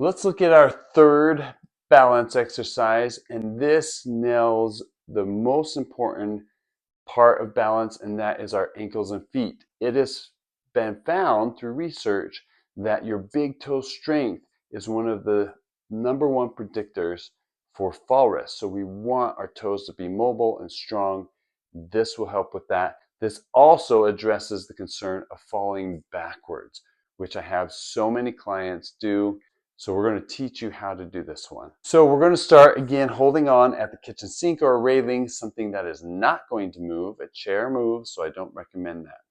Let's look at our third balance exercise, and this nails the most important part of balance, and that is our ankles and feet. It has been found through research that your big toe strength is one of the number one predictors for fall risk. So we want our toes to be mobile and strong. This will help with that. This also addresses the concern of falling backwards, which I have so many clients do. So we're going to teach you how to do this one. So we're going to start again holding on at the kitchen sink or a railing, something that is not going to move. A chair moves, so I don't recommend that.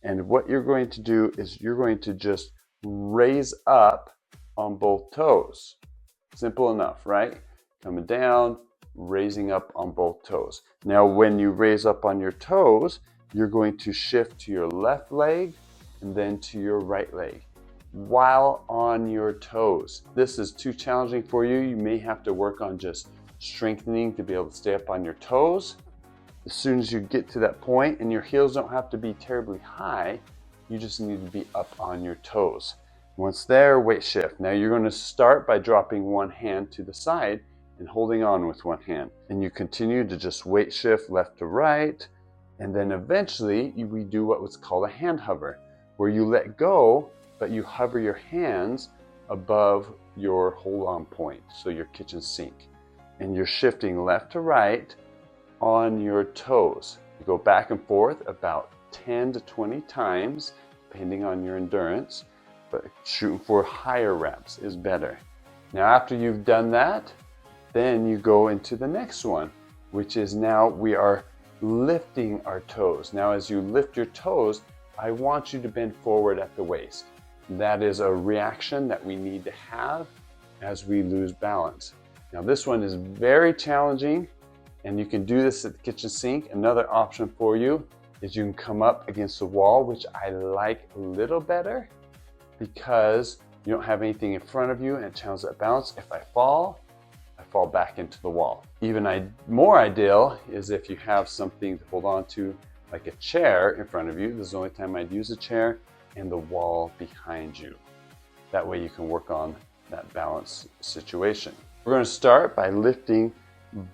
And what you're going to do is you're going to just raise up on both toes. Simple enough, right? Coming down, raising up on both toes. Now, when you raise up on your toes, you're going to shift to your left leg and then to your right leg while on your toes. This is too challenging for you. You may have to work on just strengthening to be able to stay up on your toes. As soon as you get to that point, and your heels don't have to be terribly high, you just need to be up on your toes. Once there, weight shift. Now you're going to start by dropping one hand to the side and holding on with one hand. And you continue to just weight shift left to right. And then eventually we do what was called a hand hover, where you let go, but you hover your hands above your hold on point, so your kitchen sink. And you're shifting left to right on your toes. You go back and forth about 10 to 20 times, depending on your endurance, but shooting for higher reps is better. Now, after you've done that, then you go into the next one, which is now we are lifting our toes. Now, as you lift your toes, I want you to bend forward at the waist. That is a reaction that we need to have as we lose balance. Now, this one is very challenging, and you can do this at the kitchen sink. Another option for you is you can come up against the wall, which I like a little better because you don't have anything in front of you and it challenges that balance. If I fall back into the wall. Even more ideal is if you have something to hold on to, like a chair in front of you. This is the only time I'd use a chair, and the wall behind you. That way you can work on that balance situation. We're going to start by lifting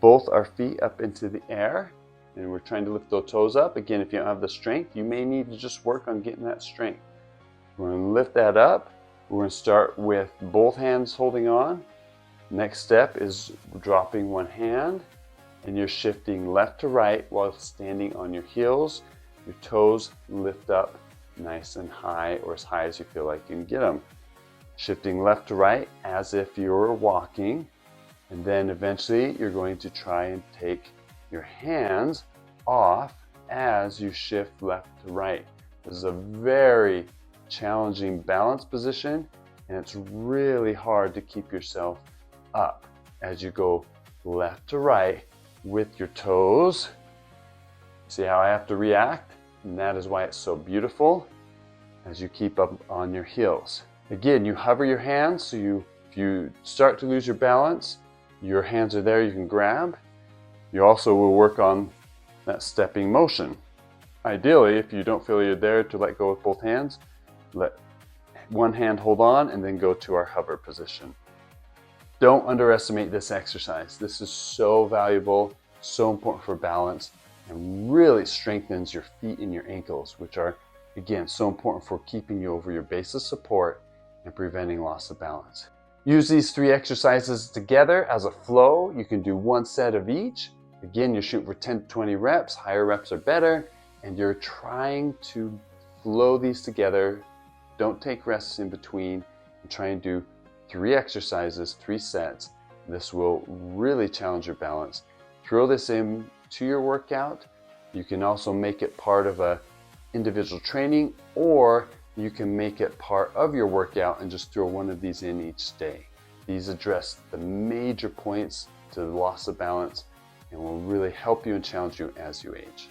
both our feet up into the air, and we're trying to lift those toes up. Again, if you don't have the strength, you may need to just work on getting that strength. We're going to lift that up. We're going to start with both hands holding on. Next step is dropping one hand, and you're shifting left to right while standing on your heels. Your toes lift up nice and high, or as high as you feel like you can get them. Shifting left to right as if you were walking, and then eventually you're going to try and take your hands off as you shift left to right. This is a very challenging balance position, and it's really hard to keep yourself up as you go left to right with your toes. See how I have to react? And that is why it's so beautiful as you keep up on your heels. Again, you hover your hands, so if you start to lose your balance, your hands are there, you can grab. You also will work on that stepping motion. Ideally, if you don't feel you're there to let go with both hands, let one hand hold on and then go to our hover position. Don't underestimate this exercise. This is so valuable, so important for balance, and really strengthens your feet and your ankles, which are, again, so important for keeping you over your base of support and preventing loss of balance. Use these three exercises together as a flow. You can do one set of each. Again, you're shooting for 10 to 20 reps. Higher reps are better, and you're trying to flow these together. Don't take rests in between, and try and do 3 exercises, 3 sets. This will really challenge your balance. Throw this into your workout. You can also make it part of a individual training, or you can make it part of your workout and just throw one of these in each day. These address the major points to the loss of balance and will really help you and challenge you as you age.